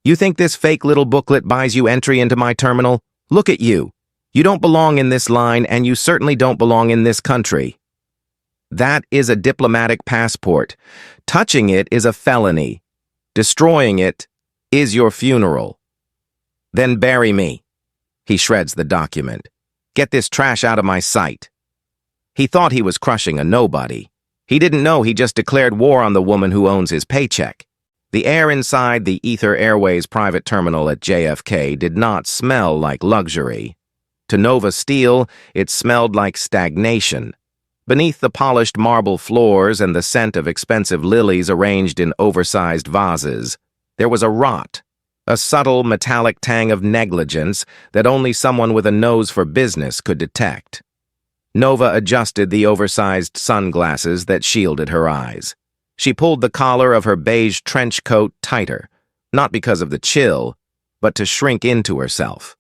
You think this fake little booklet buys you entry into my terminal? Look at you. You don't belong in this line, and you certainly don't belong in this country. That is a diplomatic passport. Touching it is a felony. Destroying it is your funeral. Then bury me. He shreds the document. Get this trash out of my sight. He thought he was crushing a nobody. He didn't know he just declared war on the woman who owns his paycheck. The air inside the Ether Airways private terminal at JFK did not smell like luxury. To Nova Steel, it smelled like stagnation. Beneath the polished marble floors and the scent of expensive lilies arranged in oversized vases, there was a rot, a subtle metallic tang of negligence that only someone with a nose for business could detect. Nova adjusted the oversized sunglasses that shielded her eyes. She pulled the collar of her beige trench coat tighter, not because of the chill, but to shrink into herself.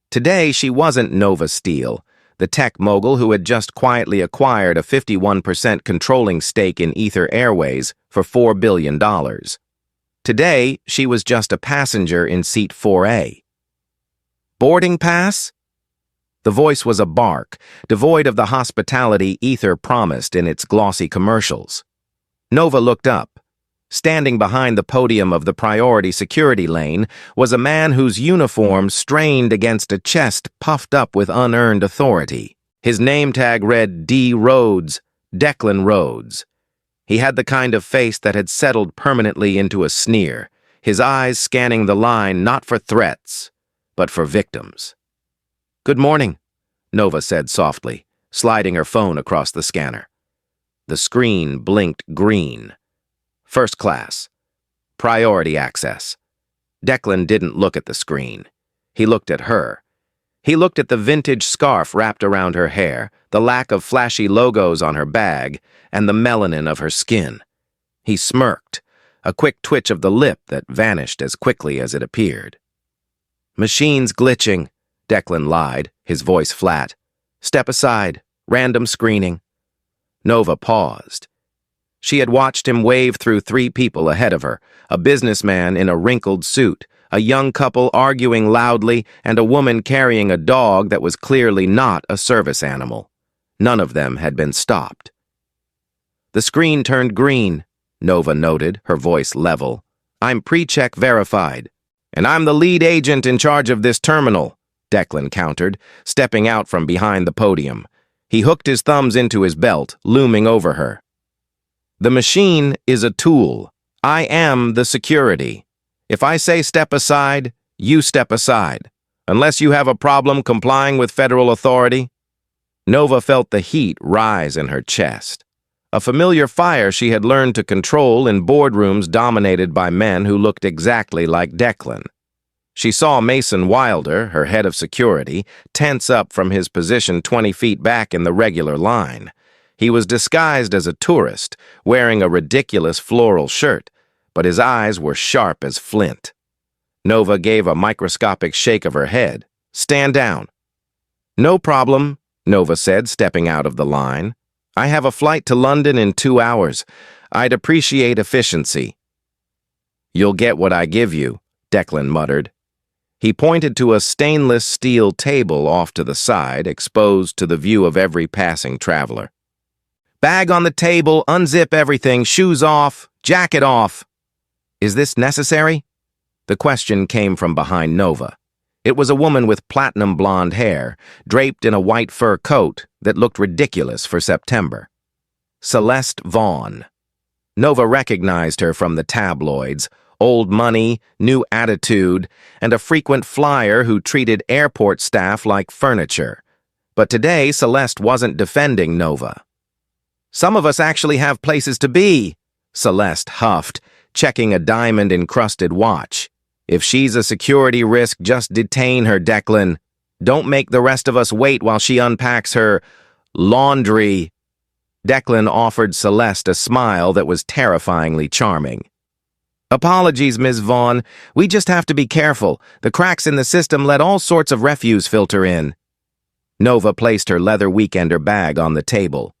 Today, she wasn't Nova Steel, the tech mogul who had just quietly acquired a 51% controlling stake in Ether Airways for $4 billion. Today, she was just a passenger in seat 4A. Boarding pass? The voice was a bark, devoid of the hospitality Ether promised in its glossy commercials. Nova looked up. Standing behind the podium of the priority security lane was a man whose uniform strained against a chest puffed up with unearned authority. His name tag read D. Rhodes, Declan Rhodes. He had the kind of face that had settled permanently into a sneer, his eyes scanning the line not for threats, but for victims. "Good morning," Nova said softly, sliding her phone across the scanner. The screen blinked green. First class. Priority access. Declan didn't look at the screen. He looked at her. He looked at the vintage scarf wrapped around her hair, the lack of flashy logos on her bag, and the melanin of her skin. He smirked, a quick twitch of the lip that vanished as quickly as it appeared. "Machine's glitching," Declan lied, his voice flat. "Step aside. Random screening." Nova paused. She had watched him wave through 3 people ahead of her, a businessman in a wrinkled suit, a young couple arguing loudly, and a woman carrying a dog that was clearly not a service animal. None of them had been stopped. "The screen turned green," Nova noted, her voice level. "I'm pre-check verified. And I'm the lead agent in charge of this terminal," Declan countered, stepping out from behind the podium. He hooked his thumbs into his belt, looming over her. "The machine is a tool. I am the security. If I say step aside, you step aside, unless you have a problem complying with federal authority." Nova felt the heat rise in her chest. A familiar fire she had learned to control in boardrooms dominated by men who looked exactly like Declan. She saw Mason Wilder, her head of security, tense up from his position 20 feet back in the regular line. He was disguised as a tourist, wearing a ridiculous floral shirt, but his eyes were sharp as flint. Nova gave a microscopic shake of her head. "Stand down." "No problem," Nova said, stepping out of the line. "I have a flight to London in 2 hours. I'd appreciate efficiency." "You'll get what I give you," Declan muttered. He pointed to a stainless steel table off to the side, exposed to the view of every passing traveler. "Bag on the table, unzip everything, shoes off, jacket off." "Is this necessary?" The question came from behind Nova. It was a woman with platinum blonde hair, draped in a white fur coat that looked ridiculous for September. Celeste Vaughn. Nova recognized her from the tabloids, old money, new attitude, and a frequent flyer who treated airport staff like furniture. But today, Celeste wasn't defending Nova. "Some of us actually have places to be," Celeste huffed, checking a diamond-encrusted watch. "If she's a security risk, just detain her, Declan. Don't make the rest of us wait while she unpacks her laundry." Declan offered Celeste a smile that was terrifyingly charming. "Apologies, Ms. Vaughn. We just have to be careful. The cracks in the system let all sorts of refuse filter in." Nova placed her leather weekender bag on the table.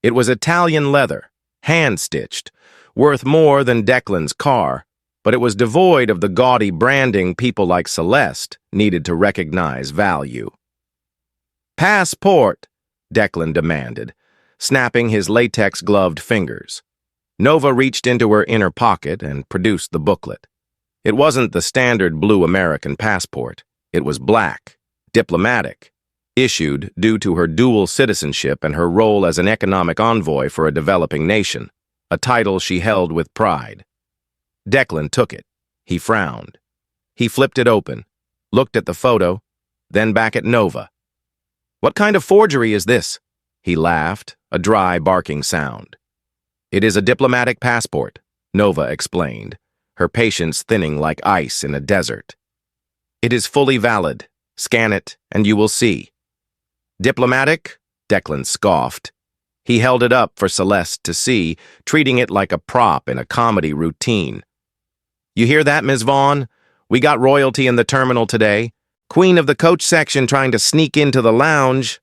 It was Italian leather, hand-stitched, worth more than Declan's car, but it was devoid of the gaudy branding people like Celeste needed to recognize value. "Passport," Declan demanded, snapping his latex-gloved fingers. Nova reached into her inner pocket and produced the booklet. It wasn't the standard blue American passport. It was black, diplomatic, issued due to her dual citizenship and her role as an economic envoy for a developing nation, a title she held with pride. Declan took it. He frowned. He flipped it open, looked at the photo, then back at Nova. "What kind of forgery is this?" He laughed, a dry, barking sound. "It is a diplomatic passport," Nova explained, her patience thinning like ice in a desert. "It is fully valid. Scan it, and you will see." "Diplomatic?" Declan scoffed. He held it up for Celeste to see, treating it like a prop in a comedy routine. "You hear that, Ms. Vaughn? We got royalty in the terminal today. Queen of the coach section trying to sneak into the lounge."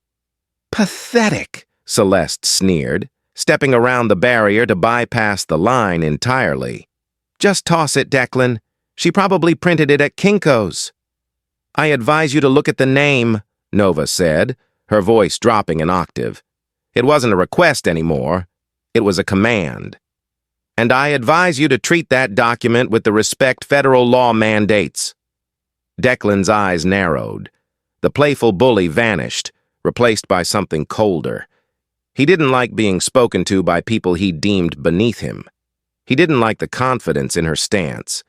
"Pathetic," Celeste sneered, stepping around the barrier to bypass the line entirely. "Just toss it, Declan. She probably printed it at Kinko's." "I advise you to look at the name," Nova said, her voice dropping an octave. It wasn't a request anymore. It was a command. "And I advise you to treat that document with the respect federal law mandates." Declan's eyes narrowed. The playful bully vanished, replaced by something colder. He didn't like being spoken to by people he deemed beneath him. He didn't like the confidence in her stance.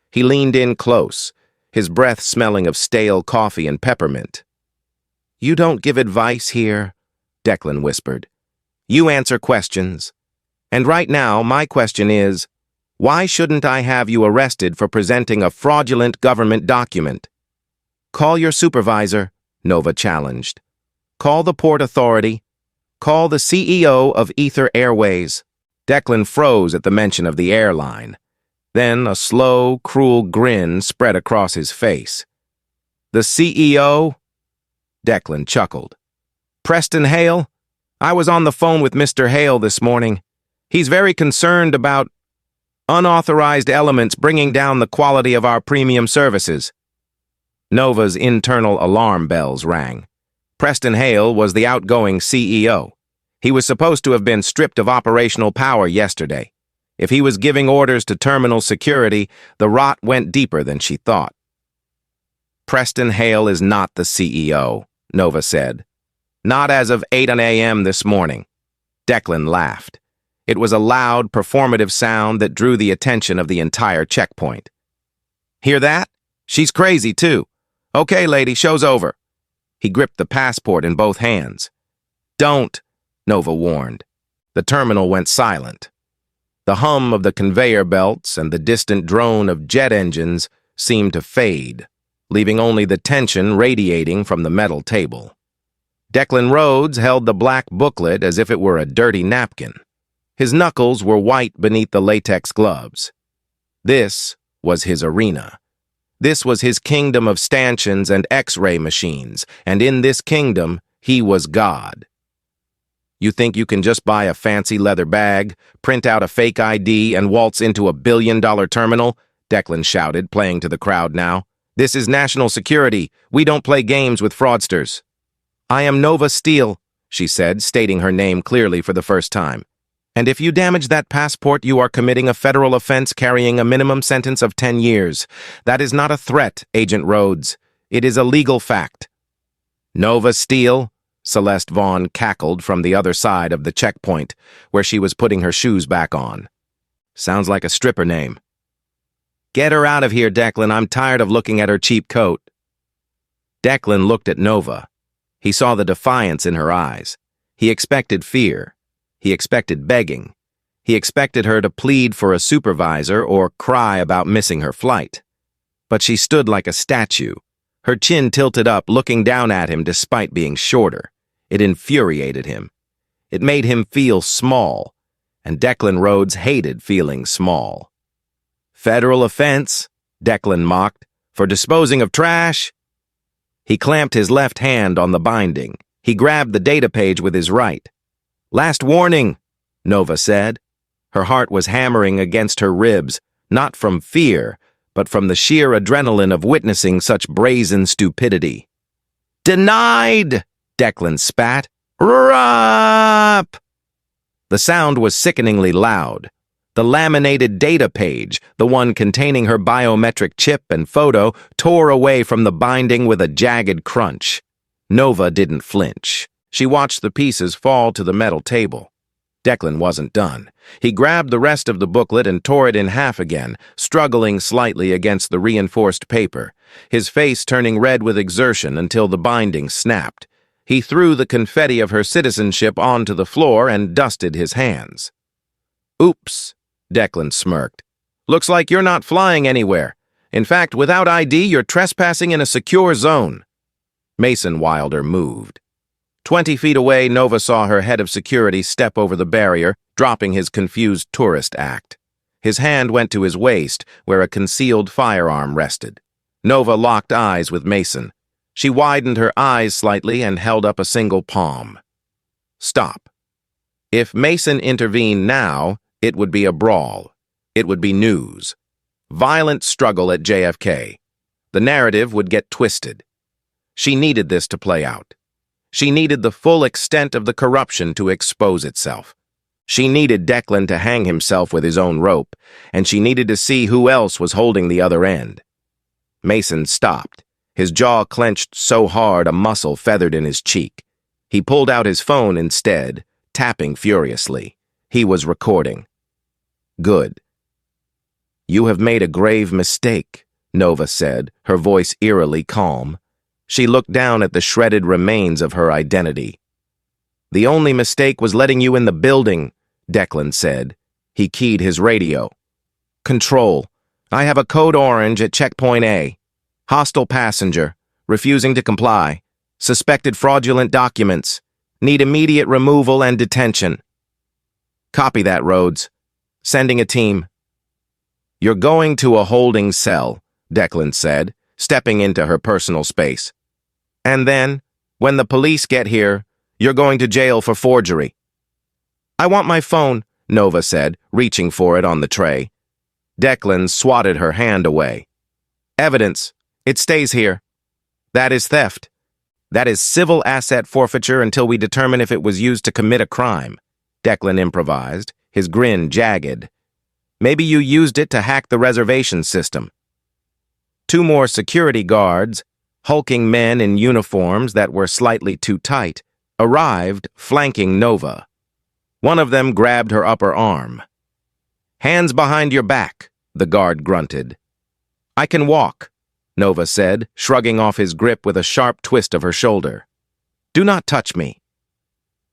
He leaned in close, his breath smelling of stale coffee and peppermint. "You don't give advice here," Declan whispered. "You answer questions. And right now, my question is, why shouldn't I have you arrested for presenting a fraudulent government document?" "Call your supervisor," Nova challenged. "Call the Port Authority. Call the CEO of Ether Airways." Declan froze at the mention of the airline. Then a slow, cruel grin spread across his face. "The CEO?" Declan chuckled. "Preston Hale? I was on the phone with Mr. Hale this morning. He's very concerned about unauthorized elements bringing down the quality of our premium services." Nova's internal alarm bells rang. Preston Hale was the outgoing CEO. He was supposed to have been stripped of operational power yesterday. If he was giving orders to terminal security, the rot went deeper than she thought. "Preston Hale is not the CEO," Nova said. "Not as of 8 a.m. this morning." Declan laughed. It was a loud, performative sound that drew the attention of the entire checkpoint. "Hear that? She's crazy, too. Okay, lady, show's over." He gripped the passport in both hands. "Don't," Nova warned. The terminal went silent. The hum of the conveyor belts and the distant drone of jet engines seemed to fade, leaving only the tension radiating from the metal table. Declan Rhodes held the black booklet as if it were a dirty napkin. His knuckles were white beneath the latex gloves. This was his arena. This was his kingdom of stanchions and X-ray machines, and in this kingdom, he was God. "You think you can just buy a fancy leather bag, print out a fake ID, and waltz into a billion-dollar terminal?" Declan shouted, playing to the crowd now. "This is national security. We don't play games with fraudsters." "I am Nova Steele," she said, stating her name clearly for the first time. "And if you damage that passport, you are committing a federal offense carrying a minimum sentence of 10 years. That is not a threat, Agent Rhodes. It is a legal fact." "Nova Steele?" Celeste Vaughn cackled from the other side of the checkpoint, where she was putting her shoes back on. "Sounds like a stripper name." "Get her out of here, Declan. I'm tired of looking at her cheap coat." Declan looked at Nova. He saw the defiance in her eyes. He expected fear. He expected begging. He expected her to plead for a supervisor or cry about missing her flight. But she stood like a statue, her chin tilted up, looking down at him despite being shorter. It infuriated him. It made him feel small, and Declan Rhodes hated feeling small. "Federal offense," Declan mocked, "for disposing of trash?" He clamped his left hand on the binding. He grabbed the data page with his right. "Last warning," Nova said. Her heart was hammering against her ribs, not from fear, but from the sheer adrenaline of witnessing such brazen stupidity. "Denied!" Declan spat. "Rup!" The sound was sickeningly loud. The laminated data page, the one containing her biometric chip and photo, tore away from the binding with a jagged crunch. Nova didn't flinch. She watched the pieces fall to the metal table. Declan wasn't done. He grabbed the rest of the booklet and tore it in half again, struggling slightly against the reinforced paper, his face turning red with exertion until the binding snapped. He threw the confetti of her citizenship onto the floor and dusted his hands. "Oops," Declan smirked. "Looks like you're not flying anywhere. In fact, without ID, you're trespassing in a secure zone." Mason Wilder moved. 20 feet away, Nova saw her head of security step over the barrier, dropping his confused tourist act. His hand went to his waist, where a concealed firearm rested. Nova locked eyes with Mason. She widened her eyes slightly and held up a single palm. "Stop." If Mason intervened now, it would be a brawl. It would be news. Violent struggle at JFK. The narrative would get twisted. She needed this to play out. She needed the full extent of the corruption to expose itself. She needed Declan to hang himself with his own rope, and she needed to see who else was holding the other end. Mason stopped. His jaw clenched so hard a muscle feathered in his cheek. He pulled out his phone instead, tapping furiously. He was recording. "Good." "You have made a grave mistake," Nova said, her voice eerily calm. She looked down at the shredded remains of her identity. "The only mistake was letting you in the building," Declan said. He keyed his radio. "Control, I have a code orange at checkpoint A. Hostile passenger, refusing to comply. Suspected fraudulent documents. Need immediate removal and detention." "Copy that, Rhodes. Sending a team." "You're going to a holding cell," Declan said, stepping into her personal space. "And then, when the police get here, you're going to jail for forgery." "I want my phone," Nova said, reaching for it on the tray. Declan swatted her hand away. "Evidence. It stays here. That is theft. That is civil asset forfeiture until we determine if it was used to commit a crime," Declan improvised, his grin jagged. "Maybe you used it to hack the reservation system." 2 more security guards, hulking men in uniforms that were slightly too tight, arrived, flanking Nova. One of them grabbed her upper arm. "Hands behind your back," the guard grunted. "I can walk," Nova said, shrugging off his grip with a sharp twist of her shoulder. "Do not touch me."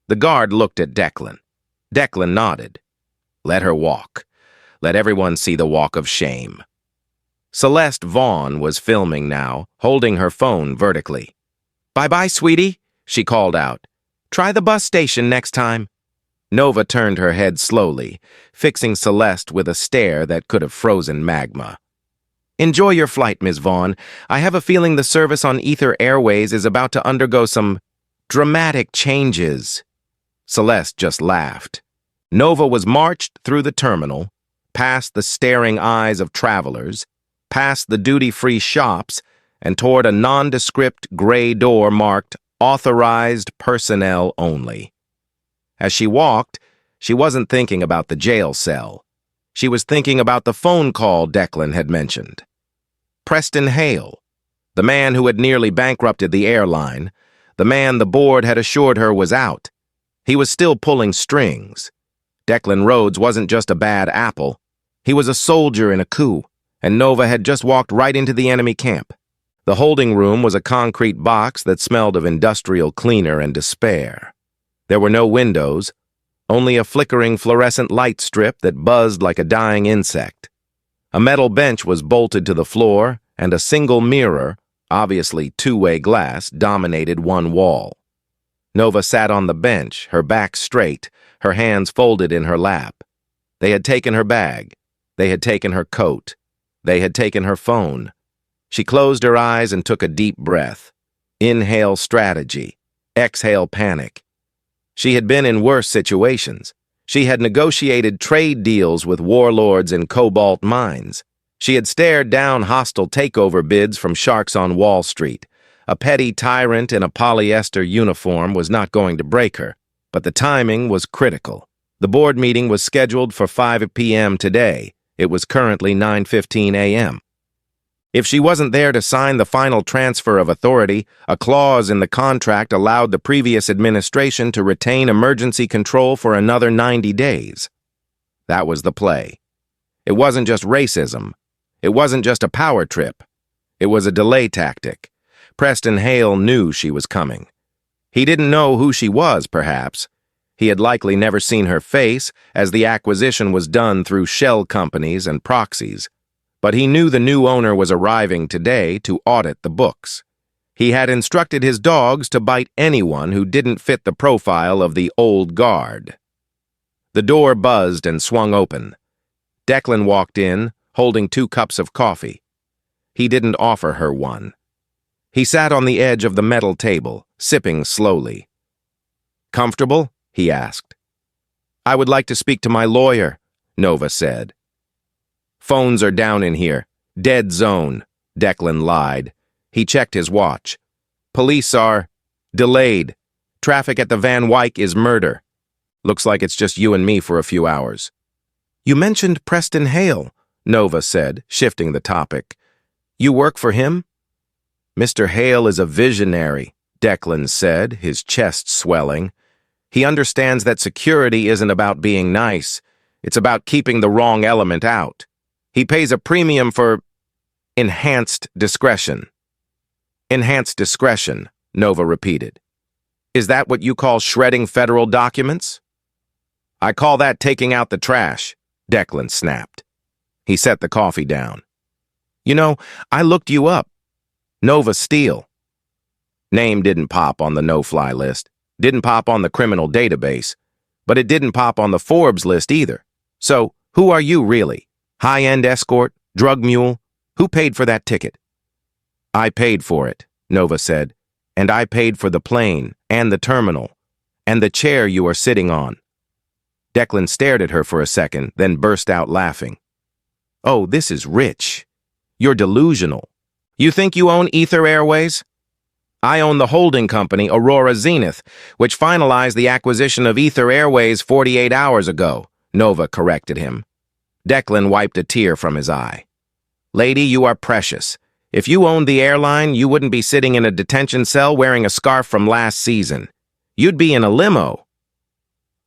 The guard looked at Declan. Declan nodded. Let her walk. Let everyone see the walk of shame. Celeste Vaughn was filming now, holding her phone vertically. "Bye-bye, sweetie," she called out. "Try the bus station next time." Nova turned her head slowly, fixing Celeste with a stare that could have frozen magma. "Enjoy your flight, Ms. Vaughn. I have a feeling the service on Ether Airways is about to undergo some dramatic changes." Celeste just laughed. Nova was marched through the terminal, past the staring eyes of travelers, past the duty-free shops, and toward a nondescript gray door marked "Authorized Personnel Only." As she walked, she wasn't thinking about the jail cell. She was thinking about the phone call Declan had mentioned. Preston Hale, the man who had nearly bankrupted the airline, the man the board had assured her was out. He was still pulling strings. Declan Rhodes wasn't just a bad apple. He was a soldier in a coup, and Nova had just walked right into the enemy camp. The holding room was a concrete box that smelled of industrial cleaner and despair. There were no windows, only a flickering fluorescent light strip that buzzed like a dying insect. A metal bench was bolted to the floor, and a single mirror, obviously two-way glass, dominated one wall. Nova sat on the bench, her back straight, her hands folded in her lap. They had taken her bag. They had taken her coat. They had taken her phone. She closed her eyes and took a deep breath. Inhale strategy. Exhale panic. She had been in worse situations. She had negotiated trade deals with warlords in cobalt mines. She had stared down hostile takeover bids from sharks on Wall Street. A petty tyrant in a polyester uniform was not going to break her, but the timing was critical. The board meeting was scheduled for 5 p.m. today. It was currently 9:15 a.m. If she wasn't there to sign the final transfer of authority, a clause in the contract allowed the previous administration to retain emergency control for another 90 days. That was the play. It wasn't just racism. It wasn't just a power trip. It was a delay tactic. Preston Hale knew she was coming. He didn't know who she was, perhaps. He had likely never seen her face, as the acquisition was done through shell companies and proxies. But he knew the new owner was arriving today to audit the books. He had instructed his dogs to bite anyone who didn't fit the profile of the old guard. The door buzzed and swung open. Declan walked in, holding 2 cups of coffee. He didn't offer her one. He sat on the edge of the metal table, sipping slowly. "Comfortable?" he asked. "I would like to speak to my lawyer," Nova said. "Phones are down in here. Dead zone," Declan lied. He checked his watch. "Police are delayed. Traffic at the Van Wyck is murder. Looks like it's just you and me for a few hours." "You mentioned Preston Hale," Nova said, shifting the topic. "You work for him?" "Mr. Hale is a visionary," Declan said, his chest swelling. "He understands that security isn't about being nice. It's about keeping the wrong element out. He pays a premium for enhanced discretion." "Enhanced discretion," Nova repeated. "Is that what you call shredding federal documents?" "I call that taking out the trash," Declan snapped. He set the coffee down. "You know, I looked you up. Nova Steele." Name didn't pop on the no-fly list, didn't pop on the criminal database, but it didn't pop on the Forbes list either. So, who are you really? High-end escort? Drug mule? Who paid for that ticket? "I paid for it," Nova said, "and I paid for the plane, and the terminal, and the chair you are sitting on." Declan stared at her for a second, then burst out laughing. "Oh, this is rich. You're delusional. You think you own Ether Airways? I own the holding company, Aurora Zenith, which finalized the acquisition of Ether Airways 48 hours ago," Nova corrected him. Declan wiped a tear from his eye. "Lady, you are precious. If you owned the airline, you wouldn't be sitting in a detention cell wearing a scarf from last season. You'd be in a limo."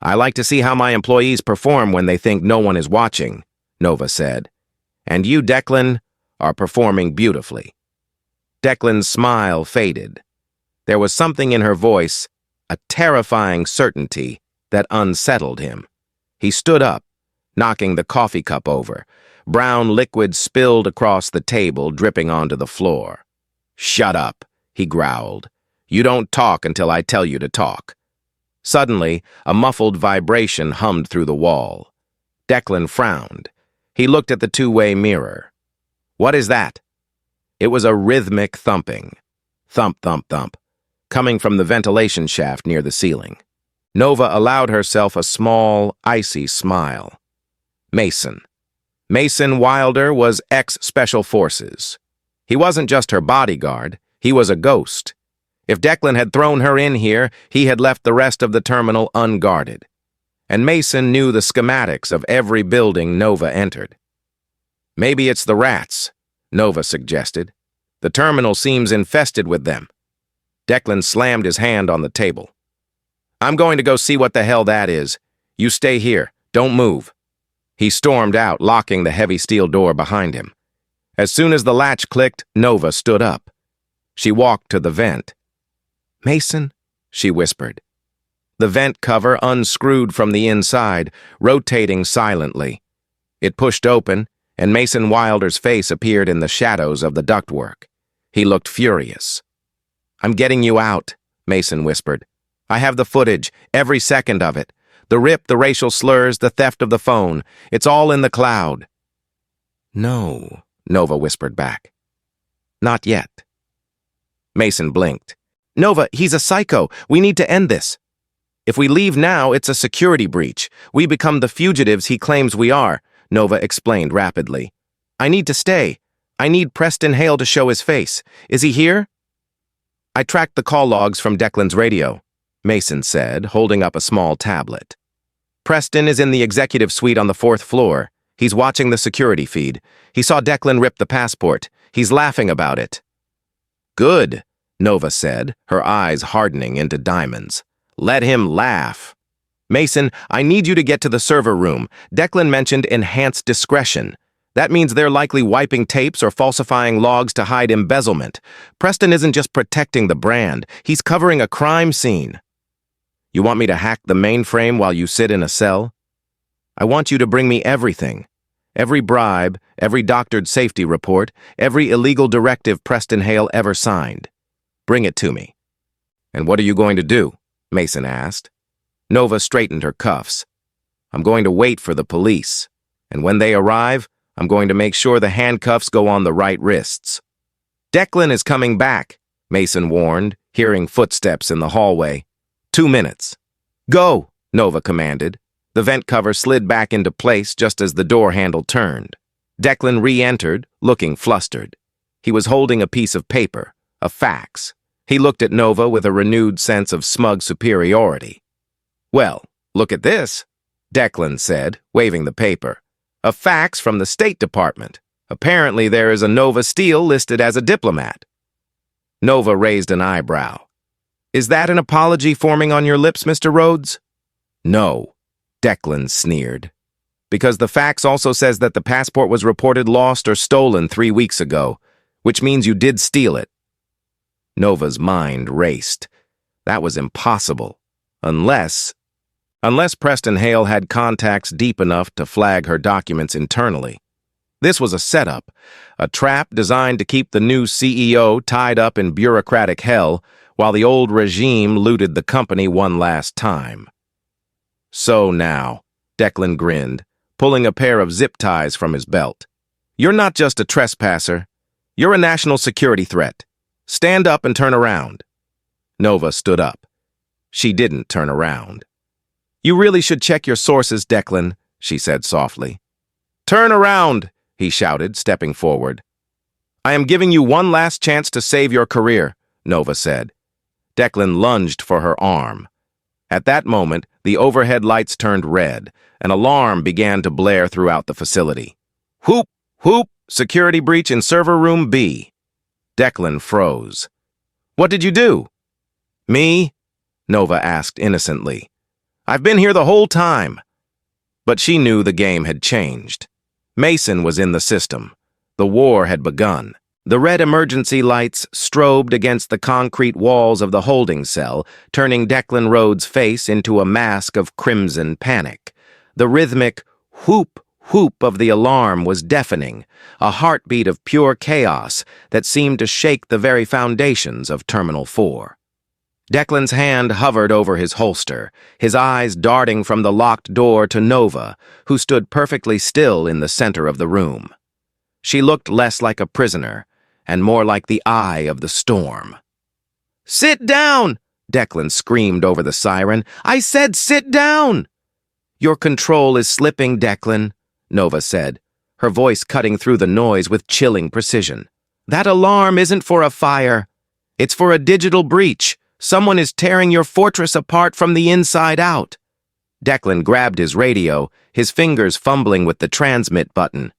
"I like to see how my employees perform when they think no one is watching," Nova said. "And you, Declan, are performing beautifully." Declan's smile faded. There was something in her voice, a terrifying certainty, that unsettled him. He stood up, knocking the coffee cup over. Brown liquid spilled across the table, dripping onto the floor. "Shut up," he growled. "You don't talk until I tell you to talk." Suddenly, a muffled vibration hummed through the wall. Declan frowned. He looked at the two-way mirror. "What is that?" It was a rhythmic thumping. Thump, thump, thump, coming from the ventilation shaft near the ceiling. Nova allowed herself a small, icy smile. Mason. Mason Wilder was ex-Special Forces. He wasn't just her bodyguard, he was a ghost. If Declan had thrown her in here, he had left the rest of the terminal unguarded. And Mason knew the schematics of every building Nova entered. "Maybe it's the rats," Nova suggested. "The terminal seems infested with them." Declan slammed his hand on the table. "I'm going to go see what the hell that is. You stay here. Don't move." He stormed out, locking the heavy steel door behind him. As soon as the latch clicked, Nova stood up. She walked to the vent. "Mason," she whispered. The vent cover unscrewed from the inside, rotating silently. It pushed open, and Mason Wilder's face appeared in the shadows of the ductwork. He looked furious. "I'm getting you out," Mason whispered. "I have the footage, every second of it. The rip, the racial slurs, the theft of the phone. It's all in the cloud." "No," Nova whispered back. "Not yet." Mason blinked. "Nova, he's a psycho. We need to end this." If we leave now, it's a security breach. We become the fugitives he claims we are, Nova explained rapidly. I need to stay. I need Preston Hale to show his face. Is he here? I tracked the call logs from Declan's radio, Mason said, holding up a small tablet. Preston is in the executive suite on the 4th floor. He's watching the security feed. He saw Declan rip the passport. He's laughing about it. Good, Nova said, her eyes hardening into diamonds. Let him laugh. Mason, I need you to get to the server room. Declan mentioned enhanced discretion. That means they're likely wiping tapes or falsifying logs to hide embezzlement. Preston isn't just protecting the brand. He's covering a crime scene. You want me to hack the mainframe while you sit in a cell? I want you to bring me everything. Every bribe, every doctored safety report, every illegal directive Preston Hale ever signed. Bring it to me. And what are you going to do? Mason asked. Nova straightened her cuffs. I'm going to wait for the police. And when they arrive, I'm going to make sure the handcuffs go on the right wrists. Declan is coming back, Mason warned, hearing footsteps in the hallway. 2 minutes. Go, Nova commanded. The vent cover slid back into place just as the door handle turned. Declan re-entered, looking flustered. He was holding a piece of paper, a fax. He looked at Nova with a renewed sense of smug superiority. Well, look at this, Declan said, waving the paper. A fax from the State Department. Apparently there is a Nova Steele listed as a diplomat. Nova raised an eyebrow. Is that an apology forming on your lips, Mr. Rhodes? No, Declan sneered. Because the fax also says that the passport was reported lost or stolen 3 weeks ago, which means you did steal it. Nova's mind raced. That was impossible. Unless Preston Hale had contacts deep enough to flag her documents internally. This was a setup, a trap designed to keep the new CEO tied up in bureaucratic hell while the old regime looted the company one last time. So now, Declan grinned, pulling a pair of zip ties from his belt. You're not just a trespasser. You're a national security threat. Stand up and turn around. Nova stood up. She didn't turn around. You really should check your sources, Declan, she said softly. Turn around, he shouted, stepping forward. I am giving you one last chance to save your career, Nova said. Declan lunged for her arm. At that moment, the overhead lights turned red. An alarm began to blare throughout the facility. Whoop, whoop, security breach in server room B. Declan froze. What did you do? Me? Nova asked innocently. I've been here the whole time. But she knew the game had changed. Mason was in the system. The war had begun. The red emergency lights strobed against the concrete walls of the holding cell, turning Declan Rhodes' face into a mask of crimson panic. The rhythmic whoop, whoop of the alarm was deafening, a heartbeat of pure chaos that seemed to shake the very foundations of Terminal 4. Declan's hand hovered over his holster, his eyes darting from the locked door to Nova, who stood perfectly still in the center of the room. She looked less like a prisoner, and more like the eye of the storm. Sit down! Declan screamed over the siren. I said sit down! Your control is slipping, Declan, Nova said, her voice cutting through the noise with chilling precision. That alarm isn't for a fire. It's for a digital breach. Someone is tearing your fortress apart from the inside out. Declan grabbed his radio, his fingers fumbling with the transmit button.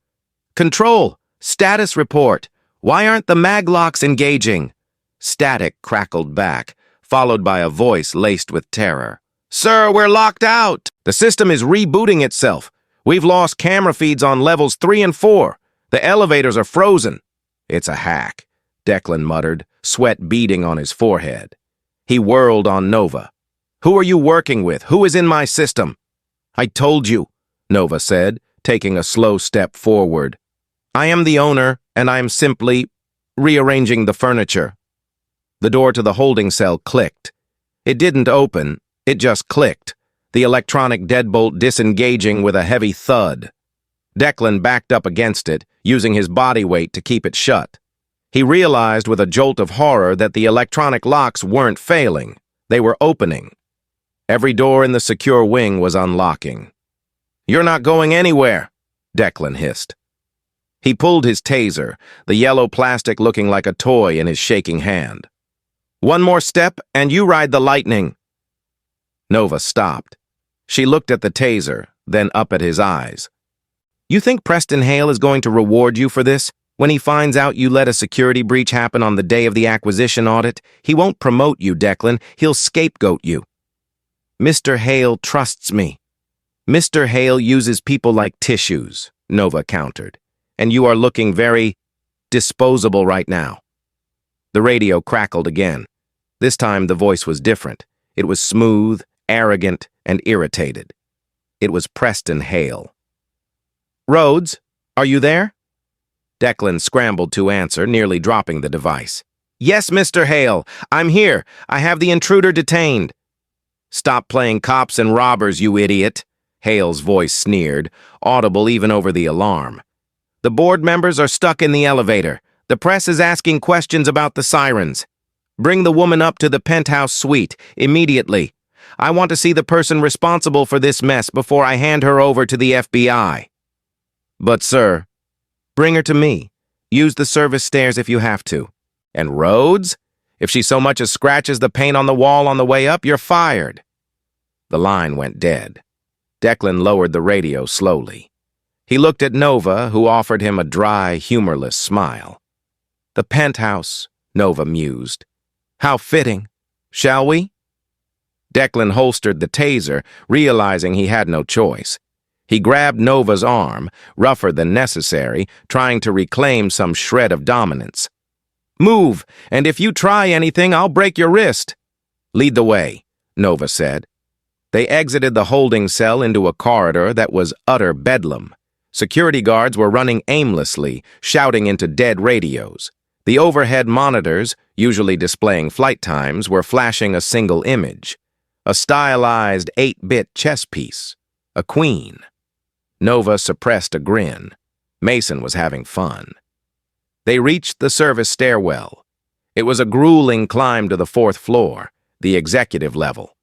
Control! Status report! Why aren't the maglocks engaging? Static crackled back, followed by a voice laced with terror. Sir, we're locked out! The system is rebooting itself. We've lost camera feeds on levels 3 and 4. The elevators are frozen. It's a hack, Declan muttered, sweat beading on his forehead. He whirled on Nova. Who are you working with? Who is in my system? I told you, Nova said, taking a slow step forward. I am the owner, and I am simply rearranging the furniture. The door to the holding cell clicked. It didn't open, it just clicked, the electronic deadbolt disengaging with a heavy thud. Declan backed up against it, using his body weight to keep it shut. He realized with a jolt of horror that the electronic locks weren't failing. They were opening. Every door in the secure wing was unlocking. "You're not going anywhere," Declan hissed. He pulled his taser, the yellow plastic looking like a toy in his shaking hand. "One more step, and you ride the lightning." Nova stopped. She looked at the taser, then up at his eyes. "You think Preston Hale is going to reward you for this? When he finds out you let a security breach happen on the day of the acquisition audit, he won't promote you, Declan. He'll scapegoat you." "Mr. Hale trusts me." "Mr. Hale uses people like tissues," Nova countered. "And you are looking very disposable right now." The radio crackled again. This time the voice was different. It was smooth, arrogant, and irritated. It was Preston Hale. "Rhodes, are you there?" Declan scrambled to answer, nearly dropping the device. "Yes, Mr. Hale, I'm here. I have the intruder detained." "Stop playing cops and robbers, you idiot," Hale's voice sneered, audible even over the alarm. "The board members are stuck in the elevator. The press is asking questions about the sirens. Bring the woman up to the penthouse suite, immediately. I want to see the person responsible for this mess before I hand her over to the FBI." "But, sir..." "Bring her to me. Use the service stairs if you have to. And Rhodes? If she so much as scratches the paint on the wall on the way up, you're fired." The line went dead. Declan lowered the radio slowly. He looked at Nova, who offered him a dry, humorless smile. "The penthouse," Nova mused. "How fitting. Shall we?" Declan holstered the taser, realizing he had no choice. He grabbed Nova's arm, rougher than necessary, trying to reclaim some shred of dominance. "Move, and if you try anything, I'll break your wrist." "Lead the way," Nova said. They exited the holding cell into a corridor that was utter bedlam. Security guards were running aimlessly, shouting into dead radios. The overhead monitors, usually displaying flight times, were flashing a single image. A stylized 8-bit chess piece. A queen. Nova suppressed a grin. Mason was having fun. They reached the service stairwell. It was a grueling climb to the 4th floor, the executive level.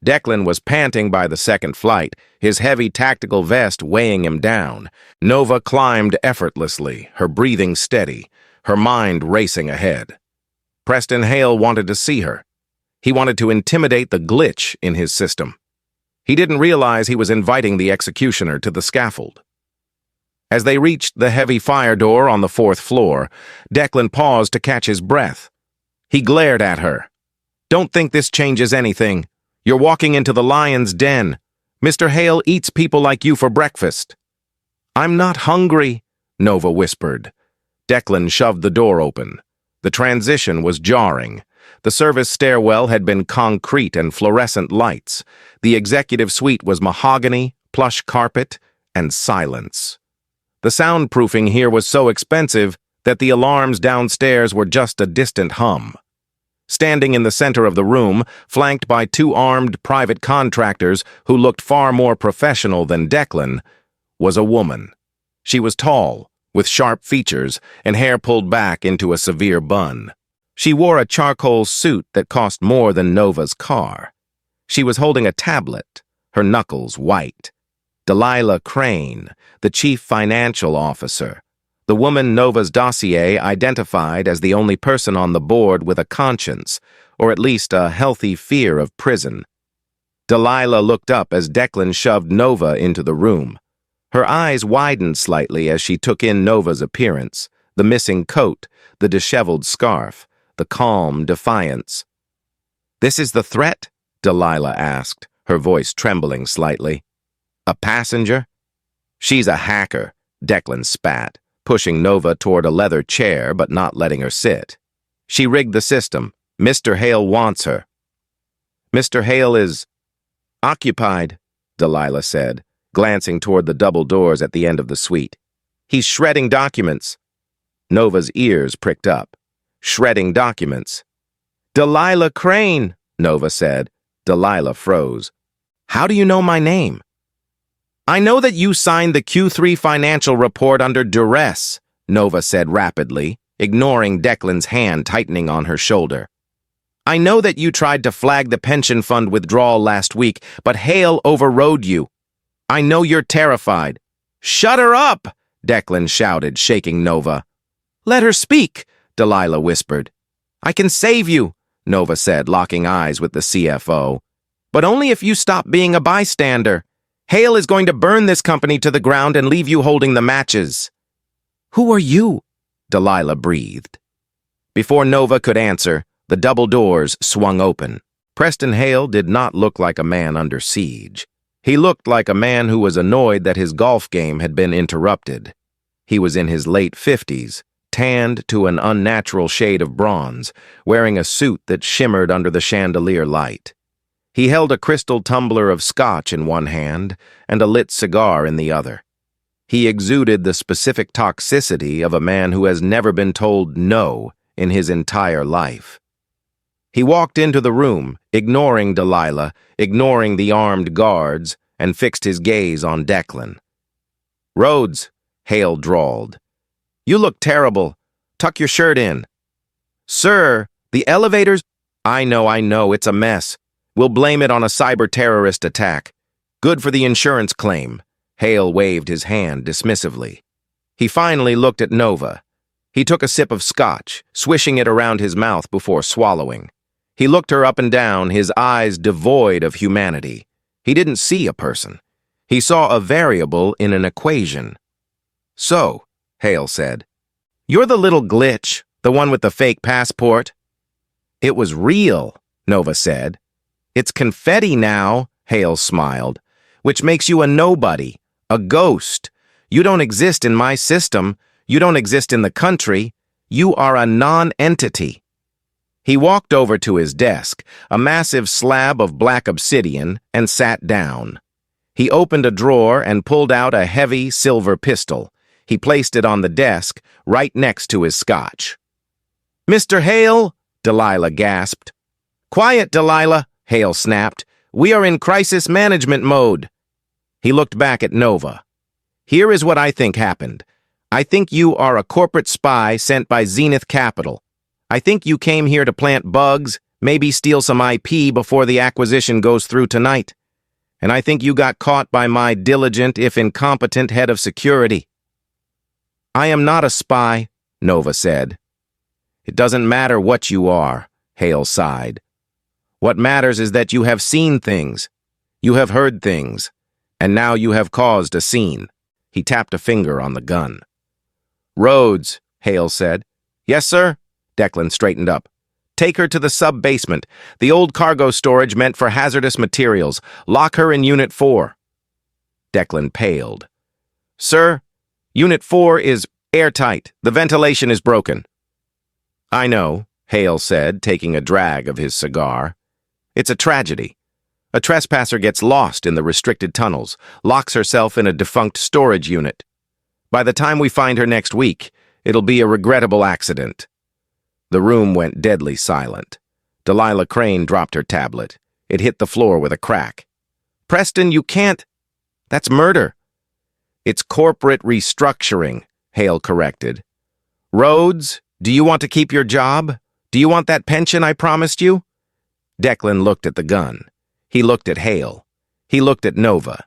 Declan was panting by the second flight, his heavy tactical vest weighing him down. Nova climbed effortlessly, her breathing steady, her mind racing ahead. Preston Hale wanted to see her. He wanted to intimidate the glitch in his system. He didn't realize he was inviting the executioner to the scaffold. As they reached the heavy fire door on the 4th floor, Declan paused to catch his breath. He glared at her. "Don't think this changes anything. You're walking into the lion's den. Mr. Hale eats people like you for breakfast." "I'm not hungry," Nova whispered. Declan shoved the door open. The transition was jarring. The service stairwell had been concrete and fluorescent lights. The executive suite was mahogany, plush carpet, and silence. The soundproofing here was so expensive that the alarms downstairs were just a distant hum. Standing in the center of the room, flanked by 2 armed private contractors who looked far more professional than Declan, was a woman. She was tall, with sharp features and hair pulled back into a severe bun. She wore a charcoal suit that cost more than Nova's car. She was holding a tablet, her knuckles white. Delilah Crane, the chief financial officer, the woman Nova's dossier identified as the only person on the board with a conscience, or at least a healthy fear of prison. Delilah looked up as Declan shoved Nova into the room. Her eyes widened slightly as she took in Nova's appearance, the missing coat, the disheveled scarf, the calm defiance. "This is the threat?" Delilah asked, her voice trembling slightly. "A passenger?" "She's a hacker," Declan spat, pushing Nova toward a leather chair but not letting her sit. "She rigged the system. Mr. Hale wants her." "Mr. Hale is occupied," Delilah said, glancing toward the double doors at the end of the suite. "He's shredding documents." Nova's ears pricked up. Shredding documents. "Delilah Crane," Nova said. Delilah froze. "How do you know my name?" "I know that you signed the Q3 financial report under duress," Nova said rapidly, ignoring Declan's hand tightening on her shoulder. I know that you tried to flag the pension fund withdrawal last week, but Hale overrode you. I know you're terrified. Shut her up, Declan shouted, shaking Nova. Let her speak, Delilah whispered. I can save you, Nova said, locking eyes with the CFO. But only if you stop being a bystander. Hale is going to burn this company to the ground and leave you holding the matches. Who are you? Delilah breathed. Before Nova could answer, the double doors swung open. Preston Hale did not look like a man under siege. He looked like a man who was annoyed that his golf game had been interrupted. He was in his late 50s, tanned to an unnatural shade of bronze, wearing a suit that shimmered under the chandelier light. He held a crystal tumbler of scotch in one hand and a lit cigar in the other. He exuded the specific toxicity of a man who has never been told no in his entire life. He walked into the room, ignoring Delilah, ignoring the armed guards, and fixed his gaze on Declan. Rhodes, Hale drawled. You look terrible. Tuck your shirt in. Sir, the elevators— I know, it's a mess. We'll blame it on a cyber-terrorist attack. Good for the insurance claim. Hale waved his hand dismissively. He finally looked at Nova. He took a sip of scotch, swishing it around his mouth before swallowing. He looked her up and down, his eyes devoid of humanity. He didn't see a person. He saw a variable in an equation. So, Hale said, you're the little glitch, the one with the fake passport. It was real, Nova said. It's confetti now, Hale smiled, which makes you a nobody, a ghost. You don't exist in my system. You don't exist in the country. You are a non-entity. He walked over to his desk, a massive slab of black obsidian, and sat down. He opened a drawer and pulled out a heavy silver pistol. He placed it on the desk, right next to his scotch. Mr. Hale, Delilah gasped. Quiet, Delilah, Hale snapped. We are in crisis management mode. He looked back at Nova. Here is what I think happened. I think you are a corporate spy sent by Zenith Capital. I think you came here to plant bugs, maybe steal some IP before the acquisition goes through tonight. And I think you got caught by my diligent, if incompetent, head of security. I am not a spy, Nova said. It doesn't matter what you are, Hale sighed. What matters is that you have seen things. You have heard things. And now you have caused a scene. He tapped a finger on the gun. Rhodes, Hale said. Yes, sir? Declan straightened up. Take her to the sub-basement, the old cargo storage meant for hazardous materials. Lock her in Unit 4. Declan paled. Sir, Unit 4 is airtight. The ventilation is broken. I know, Hale said, taking a drag of his cigar. It's a tragedy. A trespasser gets lost in the restricted tunnels, locks herself in a defunct storage unit. By the time we find her next week, it'll be a regrettable accident. The room went deadly silent. Delilah Crane dropped her tablet. It hit the floor with a crack. Preston, you can't— That's murder. It's corporate restructuring, Hale corrected. Rhodes, do you want to keep your job? Do you want that pension I promised you? Declan looked at the gun. He looked at Hale. He looked at Nova.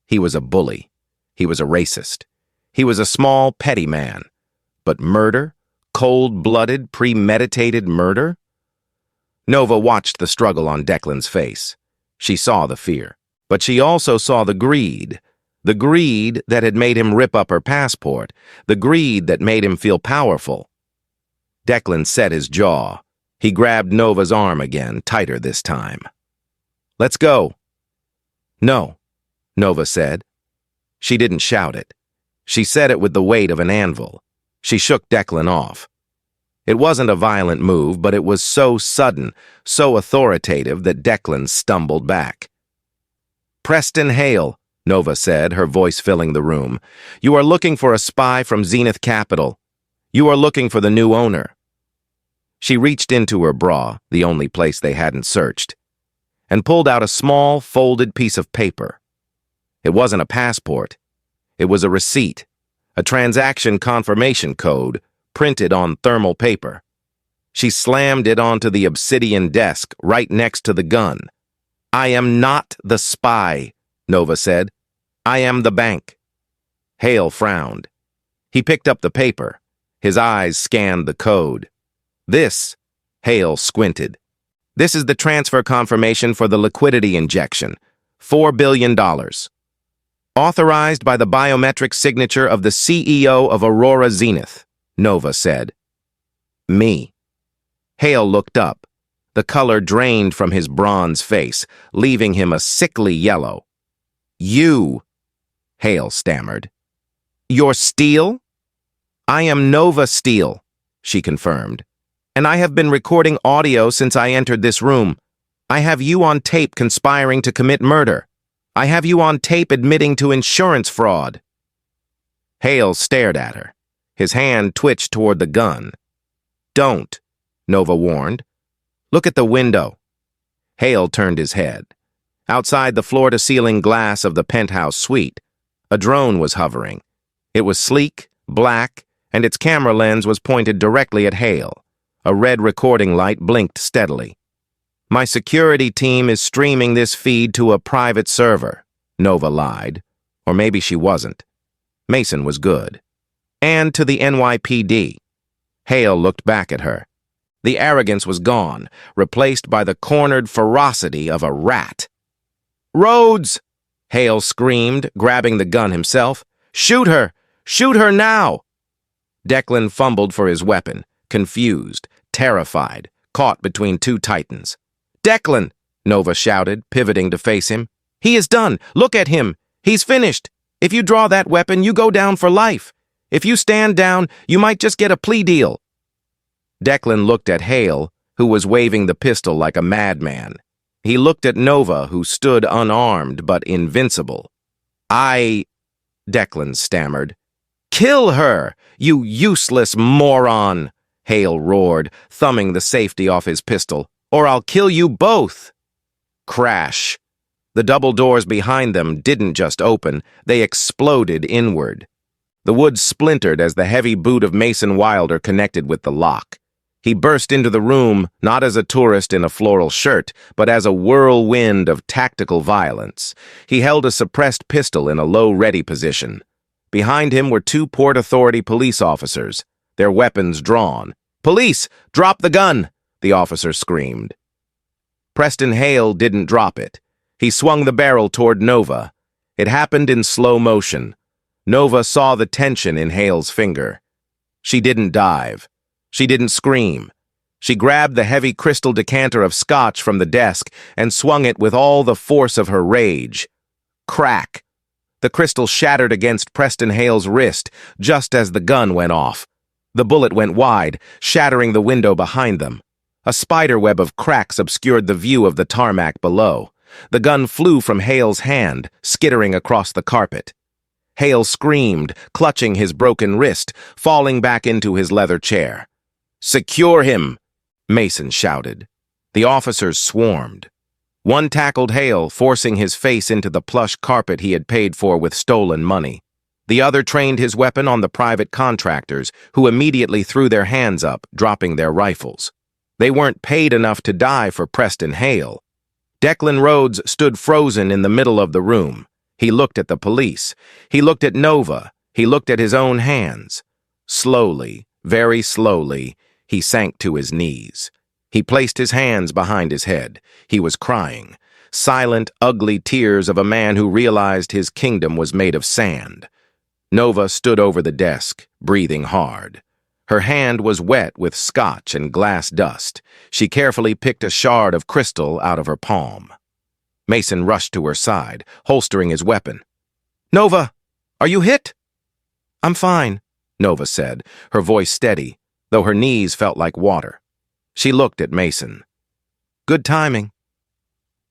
He was a bully. He was a racist. He was a small, petty man. But murder? Cold-blooded, premeditated murder? Nova watched the struggle on Declan's face. She saw the fear. But she also saw the greed that had made him rip up her passport, the greed that made him feel powerful. Declan set his jaw. He grabbed Nova's arm again, tighter this time. Let's go. No, Nova said. She didn't shout it. She said it with the weight of an anvil. She shook Declan off. It wasn't a violent move, but it was so sudden, so authoritative that Declan stumbled back. Preston Hale, Nova said, her voice filling the room. You are looking for a spy from Zenith Capital. You are looking for the new owner. She reached into her bra, the only place they hadn't searched, and pulled out a small, folded piece of paper. It wasn't a passport. It was a receipt, a transaction confirmation code printed on thermal paper. She slammed it onto the obsidian desk right next to the gun. "I am not the spy," Nova said. "I am the bank." Hale frowned. He picked up the paper. His eyes scanned the code. "This," Hale squinted. "This is the transfer confirmation for the liquidity injection. $4 billion. Authorized by the biometric signature of the CEO of Aurora Zenith," Nova said. "Me." Hale looked up. The color drained from his bronze face, leaving him a sickly yellow. "You," Hale stammered. "You're Steele?" "I am Nova Steele," she confirmed. "And I have been recording audio since I entered this room. I have you on tape conspiring to commit murder. I have you on tape admitting to insurance fraud." Hale stared at her. His hand twitched toward the gun. "Don't," Nova warned. "Look at the window." Hale turned his head. Outside the floor-to-ceiling glass of the penthouse suite, a drone was hovering. It was sleek, black, and its camera lens was pointed directly at Hale. A red recording light blinked steadily. "My security team is streaming this feed to a private server," Nova lied. Or maybe she wasn't. Mason was good. "And to the NYPD." Hale looked back at her. The arrogance was gone, replaced by the cornered ferocity of a rat. "Rhodes!" Hale screamed, grabbing the gun himself. "Shoot her! Shoot her now!" Declan fumbled for his weapon, confused, terrified, caught between two titans. "Declan!" Nova shouted, pivoting to face him. "He is done! Look at him! He's finished! If you draw that weapon, you go down for life. If you stand down, you might just get a plea deal." Declan looked at Hale, who was waving the pistol like a madman. He looked at Nova, who stood unarmed but invincible. Declan stammered. "Kill her, you useless moron!" Hale roared, thumbing the safety off his pistol. "Or I'll kill you both!" Crash. The double doors behind them didn't just open, they exploded inward. The wood splintered as the heavy boot of Mason Wilder connected with the lock. He burst into the room, not as a tourist in a floral shirt, but as a whirlwind of tactical violence. He held a suppressed pistol in a low-ready position. Behind him were two Port Authority police officers, their weapons drawn. "Police! Drop the gun!" the officer screamed. Preston Hale didn't drop it. He swung the barrel toward Nova. It happened in slow motion. Nova saw the tension in Hale's finger. She didn't dive. She didn't scream. She grabbed the heavy crystal decanter of scotch from the desk and swung it with all the force of her rage. Crack! The crystal shattered against Preston Hale's wrist just as the gun went off. The bullet went wide, shattering the window behind them. A spiderweb of cracks obscured the view of the tarmac below. The gun flew from Hale's hand, skittering across the carpet. Hale screamed, clutching his broken wrist, falling back into his leather chair. "Secure him!" Mason shouted. The officers swarmed. One tackled Hale, forcing his face into the plush carpet he had paid for with stolen money. The other trained his weapon on the private contractors, who immediately threw their hands up, dropping their rifles. They weren't paid enough to die for Preston Hale. Declan Rhodes stood frozen in the middle of the room. He looked at the police. He looked at Nova. He looked at his own hands. Slowly, very slowly, he sank to his knees. He placed his hands behind his head. He was crying. Silent, ugly tears of a man who realized his kingdom was made of sand. Nova stood over the desk, breathing hard. Her hand was wet with scotch and glass dust. She carefully picked a shard of crystal out of her palm. Mason rushed to her side, holstering his weapon. "Nova, are you hit?" "I'm fine," Nova said, her voice steady, though her knees felt like water. She looked at Mason. "Good timing."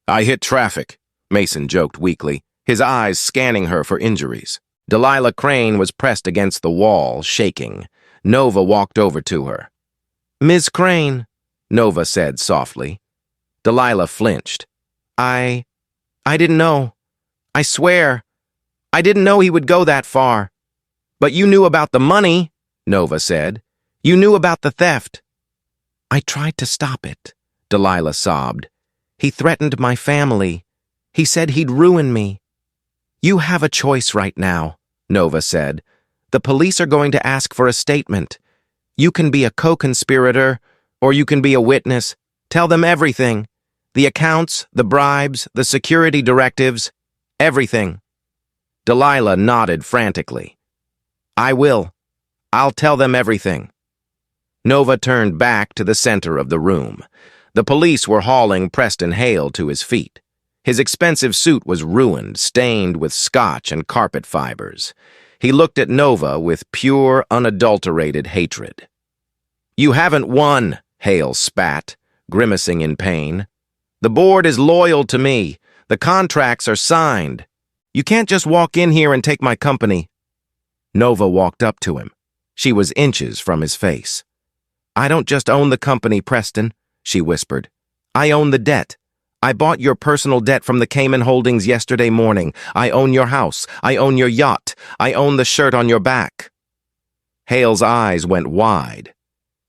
"I hit traffic," Mason joked weakly, his eyes scanning her for injuries. Delilah Crane was pressed against the wall, shaking. Nova walked over to her. "Ms. Crane," Nova said softly. Delilah flinched. I didn't know. I swear. I didn't know he would go that far." "But you knew about the money," Nova said. "You knew about the theft." I tried to stop it, Delilah sobbed. He threatened my family. He said he'd ruin me. You have a choice right now, Nova said. The police are going to ask for a statement. You can be a co-conspirator, or you can be a witness. Tell them everything. The accounts, the bribes, the security directives, everything. Delilah nodded frantically. I will. I'll tell them everything. Nova turned back to the center of the room. The police were hauling Preston Hale to his feet. His expensive suit was ruined, stained with scotch and carpet fibers. He looked at Nova with pure, unadulterated hatred. You haven't won, Hale spat, grimacing in pain. The board is loyal to me. The contracts are signed. You can't just walk in here and take my company. Nova walked up to him. She was inches from his face. I don't just own the company, Preston, she whispered. I own the debt. I bought your personal debt from the Cayman Holdings yesterday morning. I own your house. I own your yacht. I own the shirt on your back. Hale's eyes went wide.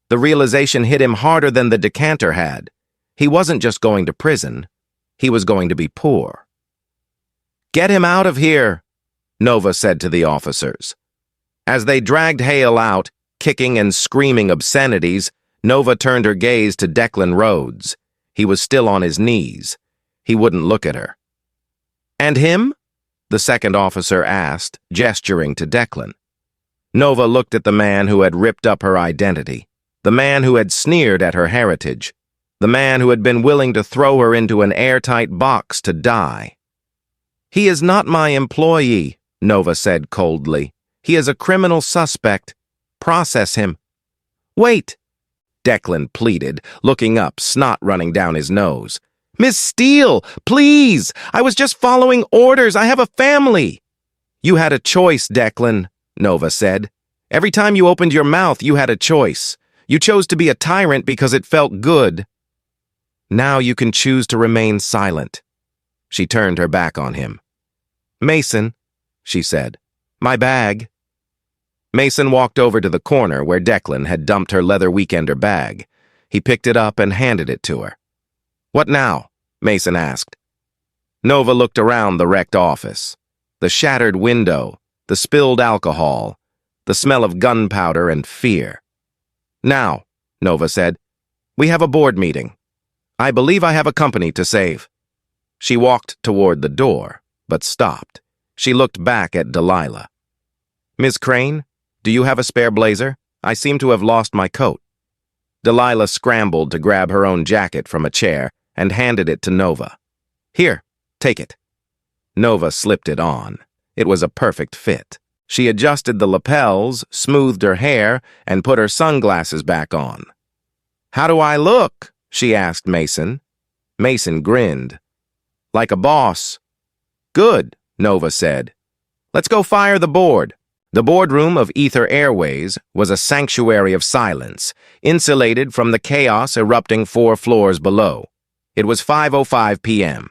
The realization hit him harder than the decanter had. He wasn't just going to prison. He was going to be poor. Get him out of here, Nova said to the officers. As they dragged Hale out, kicking and screaming obscenities, Nova turned her gaze to Declan Rhodes. He was still on his knees. He wouldn't look at her. And him? The second officer asked, gesturing to Declan. Nova looked at the man who had ripped up her identity, the man who had sneered at her heritage, the man who had been willing to throw her into an airtight box to die. He is not my employee, Nova said coldly. He is a criminal suspect. Process him. Wait, Declan pleaded, looking up, snot running down his nose. Miss Steele, please! I was just following orders. I have a family. You had a choice, Declan, Nova said. Every time you opened your mouth, you had a choice. You chose to be a tyrant because it felt good. Now you can choose to remain silent. She turned her back on him. Mason, she said, my bag. Mason walked over to the corner where Declan had dumped her leather weekender bag. He picked it up and handed it to her. What now? Mason asked. Nova looked around the wrecked office. The shattered window, the spilled alcohol, the smell of gunpowder and fear. Now, Nova said, we have a board meeting. I believe I have a company to save. She walked toward the door, but stopped. She looked back at Delilah. Ms. Crane, do you have a spare blazer? I seem to have lost my coat. Delilah scrambled to grab her own jacket from a chair and handed it to Nova. Here, take it. Nova slipped it on. It was a perfect fit. She adjusted the lapels, smoothed her hair, and put her sunglasses back on. How do I look? She asked Mason. Mason grinned. Like a boss. Good, Nova said. Let's go fire the board. The boardroom of Ether Airways was a sanctuary of silence, insulated from the chaos erupting 4 floors below. It was 5:05 p.m.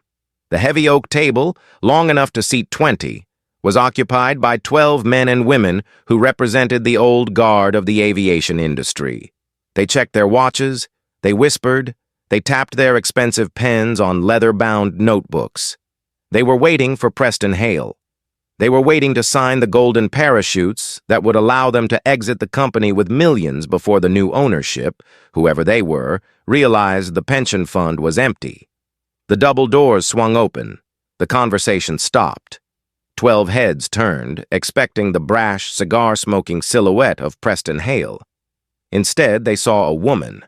The heavy oak table, long enough to seat 20, was occupied by 12 men and women who represented the old guard of the aviation industry. They checked their watches, they whispered, they tapped their expensive pens on leather-bound notebooks. They were waiting for Preston Hale. They were waiting to sign the golden parachutes that would allow them to exit the company with millions before the new ownership, whoever they were, realized the pension fund was empty. The double doors swung open. The conversation stopped. 12 heads turned, expecting the brash, cigar-smoking silhouette of Preston Hale. Instead, they saw a woman.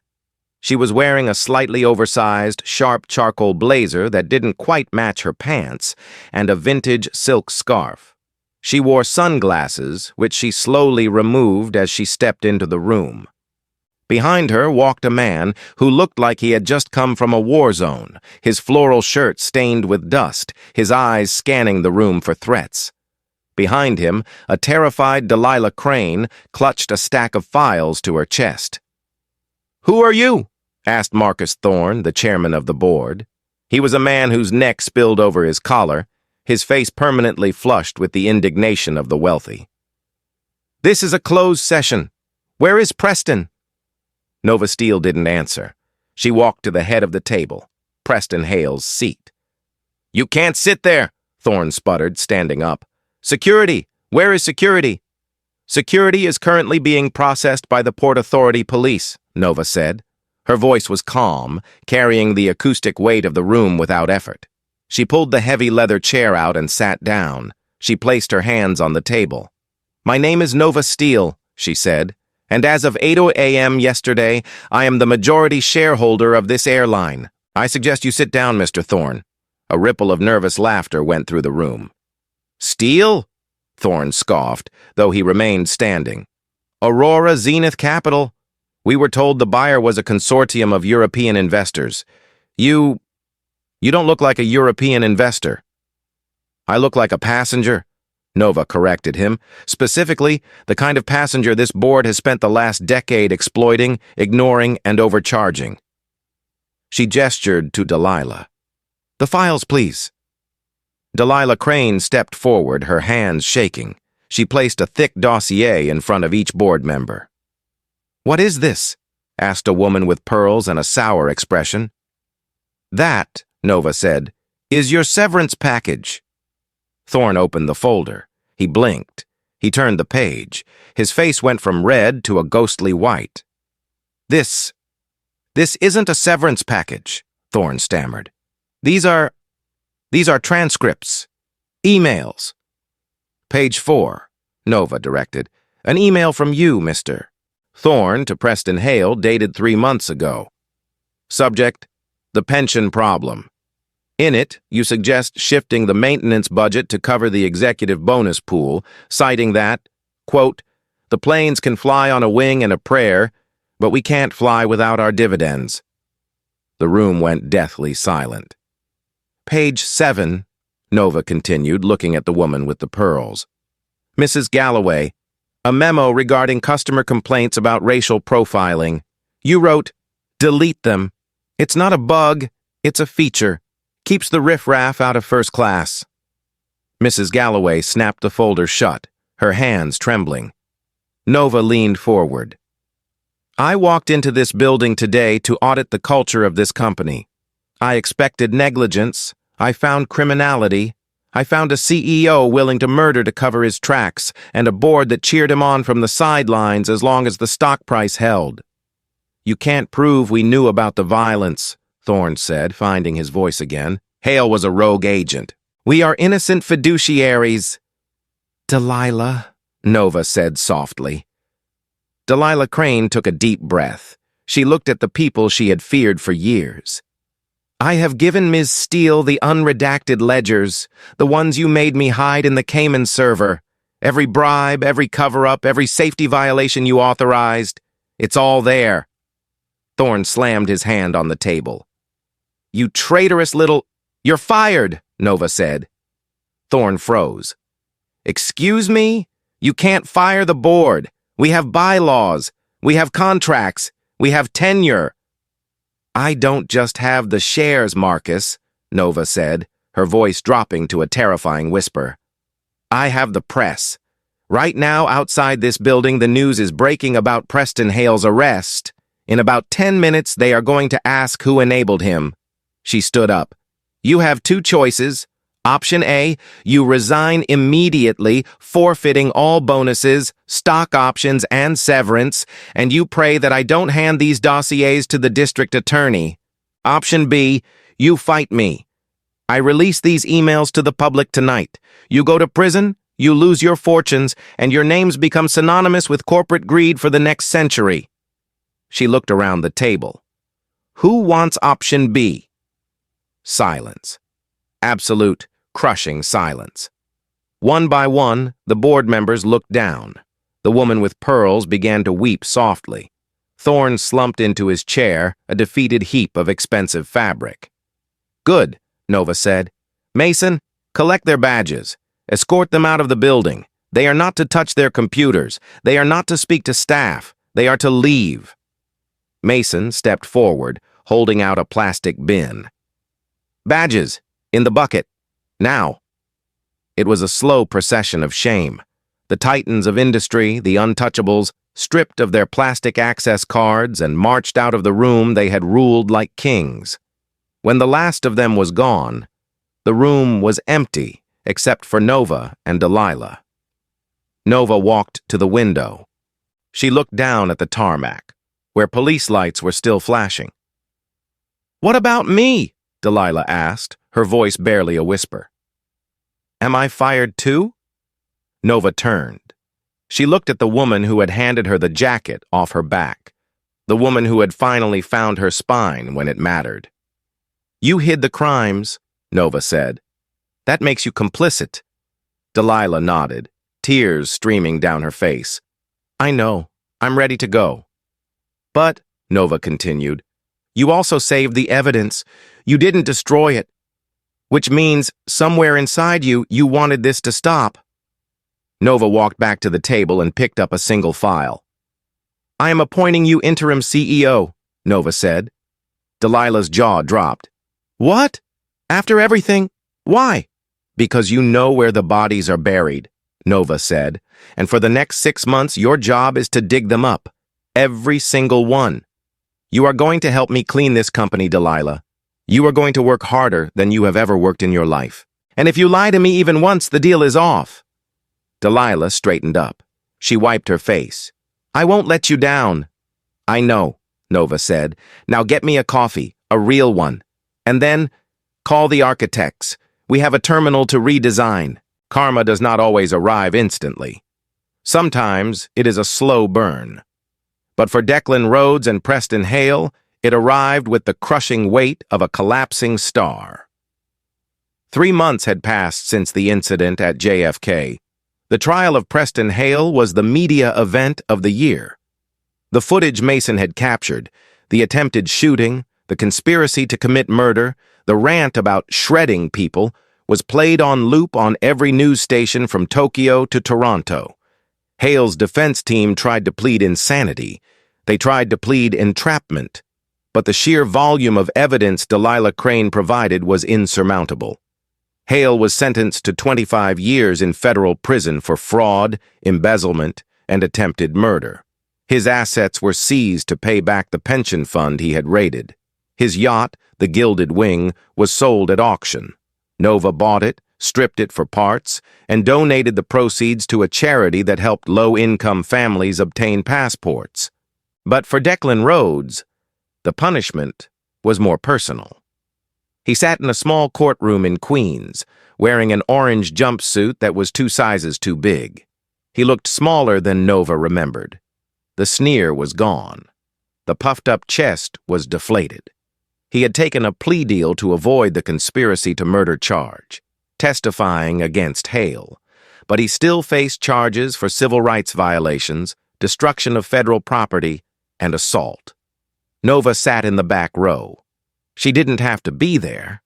She was wearing a slightly oversized, sharp charcoal blazer that didn't quite match her pants, and a vintage silk scarf. She wore sunglasses, which she slowly removed as she stepped into the room. Behind her walked a man who looked like he had just come from a war zone, his floral shirt stained with dust, his eyes scanning the room for threats. Behind him, a terrified Delilah Crane clutched a stack of files to her chest. "Who are you?" asked Marcus Thorne, the chairman of the board. He was a man whose neck spilled over his collar, his face permanently flushed with the indignation of the wealthy. "This is a closed session. Where is Preston?" Nova Steele didn't answer. She walked to the head of the table, Preston Hale's seat. "You can't sit there," Thorne sputtered, standing up. "Security! Where is security?" "Security is currently being processed by the Port Authority Police," Nova said. Her voice was calm, carrying the acoustic weight of the room without effort. She pulled the heavy leather chair out and sat down. She placed her hands on the table. "My name is Nova Steele," she said, "and as of 8 a.m. yesterday, I am the majority shareholder of this airline. I suggest you sit down, Mr. Thorne." A ripple of nervous laughter went through the room. "Steele?" Thorne scoffed, though he remained standing. "Aurora Zenith Capital. We were told the buyer was a consortium of European investors. You don't look like a European investor." "I look like a passenger," Nova corrected him. "Specifically, the kind of passenger this board has spent the last decade exploiting, ignoring, and overcharging." She gestured to Delilah. "The files, please." Delilah Crane stepped forward, her hands shaking. She placed a thick dossier in front of each board member. "What is this?" asked a woman with pearls and a sour expression. "That," Nova said, "is your severance package." Thorne opened the folder. He blinked. He turned the page. His face went from red to a ghostly white. This isn't a severance package," Thorne stammered. These are transcripts. Emails." "Page 4, Nova directed. "An email from you, Mr. Thorne, to Preston Hale, dated 3 months ago. Subject, the pension problem. In it, you suggest shifting the maintenance budget to cover the executive bonus pool, citing that, quote, the planes can fly on a wing and a prayer, but we can't fly without our dividends." The room went deathly silent. "Page 7, Nova continued, looking at the woman with the pearls. "Mrs. Galloway, a memo regarding customer complaints about racial profiling. You wrote, delete them. It's not a bug, it's a feature. Keeps the riffraff out of first class." Mrs. Galloway snapped the folder shut, her hands trembling. Nova leaned forward. "I walked into this building today to audit the culture of this company. I expected negligence. I found criminality. I found a CEO willing to murder to cover his tracks, and a board that cheered him on from the sidelines as long as the stock price held." "You can't prove we knew about the violence," Thorne said, finding his voice again. "Hale was a rogue agent. We are innocent fiduciaries." "Delilah," Nova said softly. Delilah Crane took a deep breath. She looked at the people she had feared for years. "I have given Ms. Steele the unredacted ledgers, the ones you made me hide in the Cayman server. Every bribe, every cover-up, every safety violation you authorized. It's all there." Thorne slammed his hand on the table. "You traitorous little—" "You're fired," Nova said. Thorne froze. "Excuse me? You can't fire the board. We have bylaws. We have contracts. We have tenure." "I don't just have the shares, Marcus," Nova said, her voice dropping to a terrifying whisper. "I have the press. Right now, outside this building, the news is breaking about Preston Hale's arrest. In about 10 minutes, they are going to ask who enabled him." She stood up. "You have 2 choices. Option A, you resign immediately, forfeiting all bonuses, stock options, and severance, and you pray that I don't hand these dossiers to the district attorney. Option B, you fight me. I release these emails to the public tonight. You go to prison, you lose your fortunes, and your names become synonymous with corporate greed for the next century." She looked around the table. "Who wants option B?" Silence. Absolute, crushing silence. One by one, the board members looked down. The woman with pearls began to weep softly. Thorne slumped into his chair, a defeated heap of expensive fabric. "Good," Nova said. "Mason, collect their badges. Escort them out of the building. They are not to touch their computers. They are not to speak to staff. They are to leave." Mason stepped forward, holding out a plastic bin. "Badges, in the bucket. Now." It was a slow procession of shame. The titans of industry, the untouchables, stripped of their plastic access cards, and marched out of the room they had ruled like kings. When the last of them was gone, the room was empty except for Nova and Delilah. Nova walked to the window. She looked down at the tarmac, where police lights were still flashing. "What about me?" Delilah asked, her voice barely a whisper. "Am I fired too?" Nova turned. She looked at the woman who had handed her the jacket off her back, the woman who had finally found her spine when it mattered. "You hid the crimes," Nova said. "That makes you complicit." Delilah nodded, tears streaming down her face. "I know. I'm ready to go." "But," Nova continued, "you also saved the evidence. You didn't destroy it. Which means, somewhere inside you, you wanted this to stop." Nova walked back to the table and picked up a single file. "I am appointing you interim CEO," Nova said. Delilah's jaw dropped. "What? After everything? Why?" "Because you know where the bodies are buried," Nova said, "and for the next 6 months your job is to dig them up. Every single one. You are going to help me clean this company, Delilah. You are going to work harder than you have ever worked in your life. And if you lie to me even once, the deal is off." Delilah straightened up. She wiped her face. "I won't let you down." "I know," Nova said. "Now get me a coffee, a real one. And then, call the architects. We have a terminal to redesign. Karma does not always arrive instantly. Sometimes it is a slow burn. But for Declan Rhodes and Preston Hale, it arrived with the crushing weight of a collapsing star. 3 months had passed since the incident at JFK. The trial of Preston Hale was the media event of the year. The footage Mason had captured, the attempted shooting, the conspiracy to commit murder, the rant about shredding people, was played on loop on every news station from Tokyo to Toronto. Hale's defense team tried to plead insanity. They tried to plead entrapment. But the sheer volume of evidence Delilah Crane provided was insurmountable. Hale was sentenced to 25 years in federal prison for fraud, embezzlement, and attempted murder. His assets were seized to pay back the pension fund he had raided. His yacht, the Gilded Wing, was sold at auction. Nova bought it, stripped it for parts, and donated the proceeds to a charity that helped low-income families obtain passports. But for Declan Rhodes, the punishment was more personal. He sat in a small courtroom in Queens, wearing an orange jumpsuit that was 2 sizes too big. He looked smaller than Nova remembered. The sneer was gone. The puffed-up chest was deflated. He had taken a plea deal to avoid the conspiracy to murder charge, testifying against Hale, but he still faced charges for civil rights violations, destruction of federal property, and assault. Nova sat in the back row. She didn't have to be there,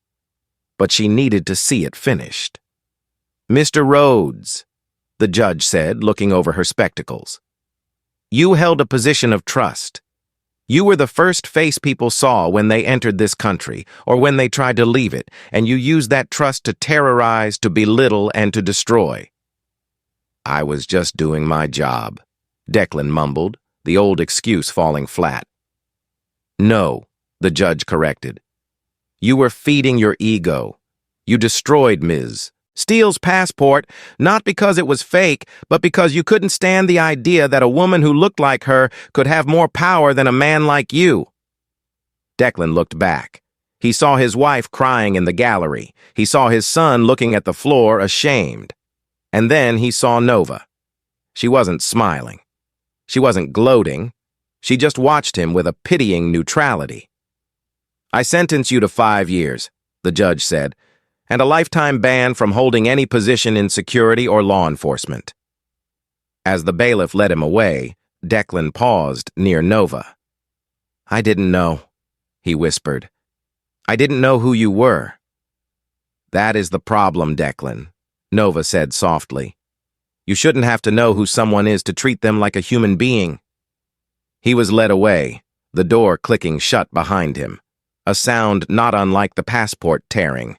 but she needed to see it finished. "Mr. Rhodes," the judge said, looking over her spectacles, "you held a position of trust. You were the first face people saw when they entered this country, or when they tried to leave it, and you used that trust to terrorize, to belittle, and to destroy." "I was just doing my job," Declan mumbled, the old excuse falling flat. "No," the judge corrected. "You were feeding your ego. You destroyed Ms. Steele's passport, not because it was fake, but because you couldn't stand the idea that a woman who looked like her could have more power than a man like you." Declan looked back. He saw his wife crying in the gallery. He saw his son looking at the floor, ashamed. And then he saw Nova. She wasn't smiling. She wasn't gloating. She just watched him with a pitying neutrality. "I sentence you to 5 years, the judge said, "and a lifetime ban from holding any position in security or law enforcement." As the bailiff led him away, Declan paused near Nova. "I didn't know," he whispered. "I didn't know who you were." "That is the problem, Declan," Nova said softly. "You shouldn't have to know who someone is to treat them like a human being." He was led away, the door clicking shut behind him, a sound not unlike the passport tearing,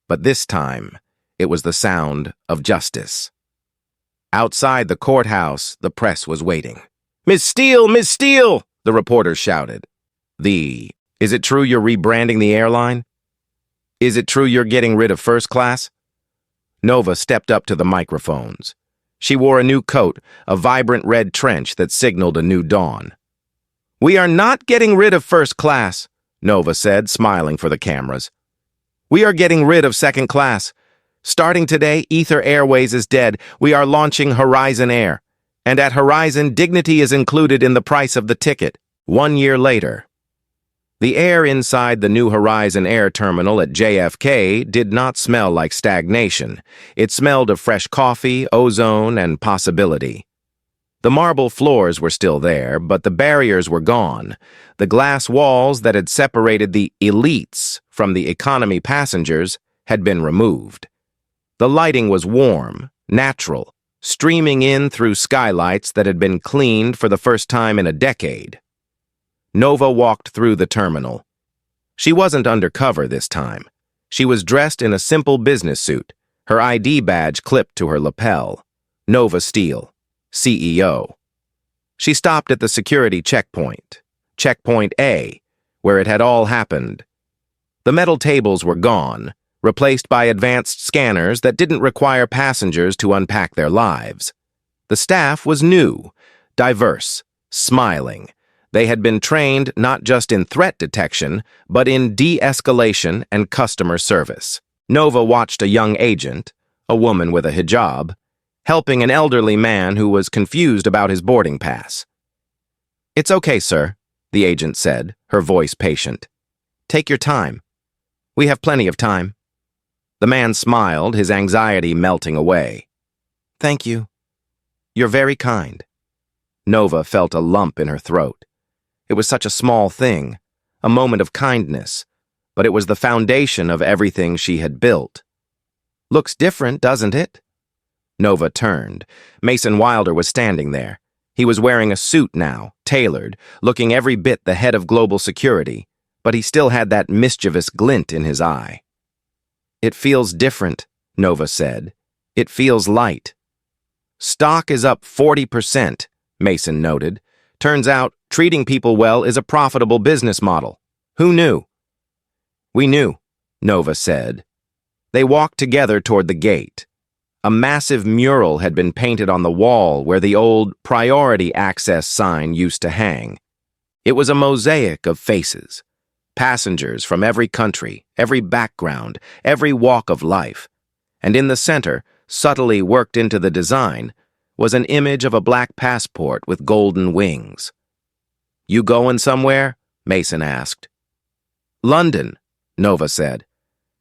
but this time it was the sound of justice. Outside the courthouse, the press was waiting. Miss Steele! Miss Steele! The reporter shouted. Is it true you're rebranding the airline? Is it true you're getting rid of first class? Nova stepped up to the microphones. She wore a new coat, a vibrant red trench that signaled a new dawn. We are not getting rid of first class, Nova said, smiling for the cameras. We are getting rid of second class. Starting today, Ether Airways is dead. We are launching Horizon Air. And at Horizon, dignity is included in the price of the ticket. 1 year later. The air inside the new Horizon Air terminal at JFK did not smell like stagnation. It smelled of fresh coffee, ozone, and possibility. The marble floors were still there, but the barriers were gone. The glass walls that had separated the elites from the economy passengers had been removed. The lighting was warm, natural, streaming in through skylights that had been cleaned for the first time in a decade. Nova walked through the terminal. She wasn't undercover this time. She was dressed in a simple business suit, her ID badge clipped to her lapel. Nova Steele, CEO. She stopped at the security checkpoint, Checkpoint A, where it had all happened. The metal tables were gone, replaced by advanced scanners that didn't require passengers to unpack their lives. The staff was new, diverse, smiling. They had been trained not just in threat detection, but in de-escalation and customer service. Nova watched a young agent, a woman with a hijab, helping an elderly man who was confused about his boarding pass. It's okay, sir, the agent said, her voice patient. Take your time. We have plenty of time. The man smiled, his anxiety melting away. Thank you. You're very kind. Nova felt a lump in her throat. It was such a small thing, a moment of kindness, but it was the foundation of everything she had built. Looks different, doesn't it? Nova turned. Mason Wilder was standing there. He was wearing a suit now, tailored, looking every bit the head of global security, but he still had that mischievous glint in his eye. It feels different, Nova said. It feels light. Stock is up 40%, Mason noted. Turns out, treating people well is a profitable business model. Who knew? We knew, Nova said. They walked together toward the gate. A massive mural had been painted on the wall where the old priority access sign used to hang. It was a mosaic of faces. Passengers from every country, every background, every walk of life. And in the center, subtly worked into the design, was an image of a black passport with golden wings. You going somewhere? Mason asked. London, Nova said.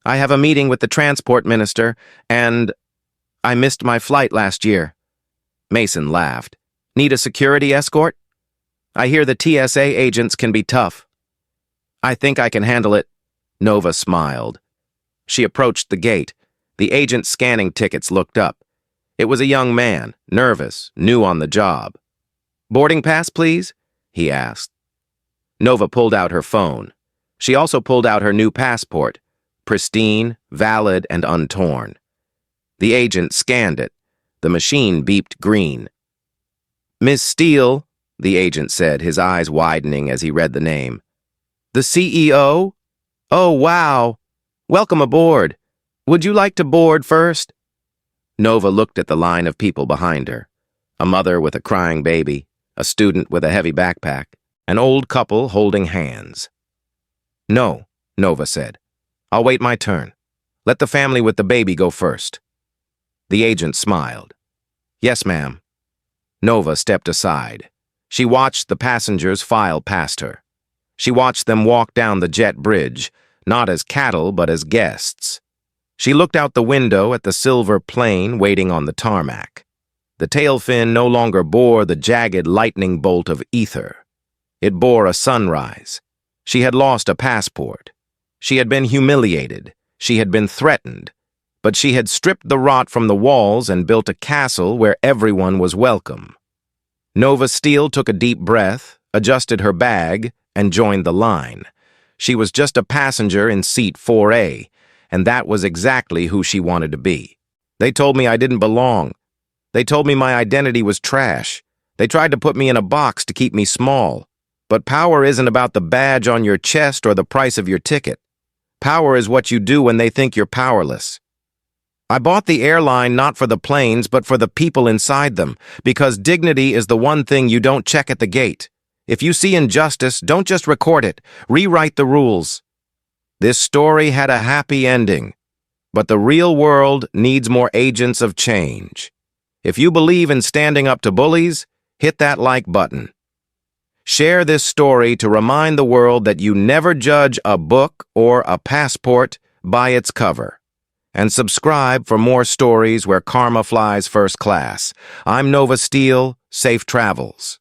I have a meeting with the transport minister, and I missed my flight last year. Mason laughed. Need a security escort? I hear the TSA agents can be tough. I think I can handle it. Nova smiled. She approached the gate. The agent scanning tickets looked up. It was a young man, nervous, new on the job. Boarding pass, please? He asked. Nova pulled out her phone. She also pulled out her new passport, pristine, valid, and untorn. The agent scanned it. The machine beeped green. Miss Steele, the agent said, his eyes widening as he read the name. The CEO? Oh, wow. Welcome aboard. Would you like to board first? Nova looked at the line of people behind her. A mother with a crying baby, a student with a heavy backpack, an old couple holding hands. No, Nova said. I'll wait my turn. Let the family with the baby go first. The agent smiled. Yes, ma'am. Nova stepped aside. She watched the passengers file past her. She watched them walk down the jet bridge, not as cattle but as guests. She looked out the window at the silver plane waiting on the tarmac. The tail fin no longer bore the jagged lightning bolt of ether. It bore a sunrise. She had lost a passport. She had been humiliated. She had been threatened. But she had stripped the rot from the walls and built a castle where everyone was welcome. Nova Steele took a deep breath, adjusted her bag, and joined the line. She was just a passenger in seat 4A, and that was exactly who she wanted to be. They told me I didn't belong. They told me my identity was trash. They tried to put me in a box to keep me small. But power isn't about the badge on your chest or the price of your ticket. Power is what you do when they think you're powerless. I bought the airline not for the planes, but for the people inside them, because dignity is the one thing you don't check at the gate. If you see injustice, don't just record it. Rewrite the rules. This story had a happy ending, but the real world needs more agents of change. If you believe in standing up to bullies, hit that like button. Share this story to remind the world that you never judge a book or a passport by its cover. And subscribe for more stories where karma flies first class. I'm Nova Steele. Safe travels.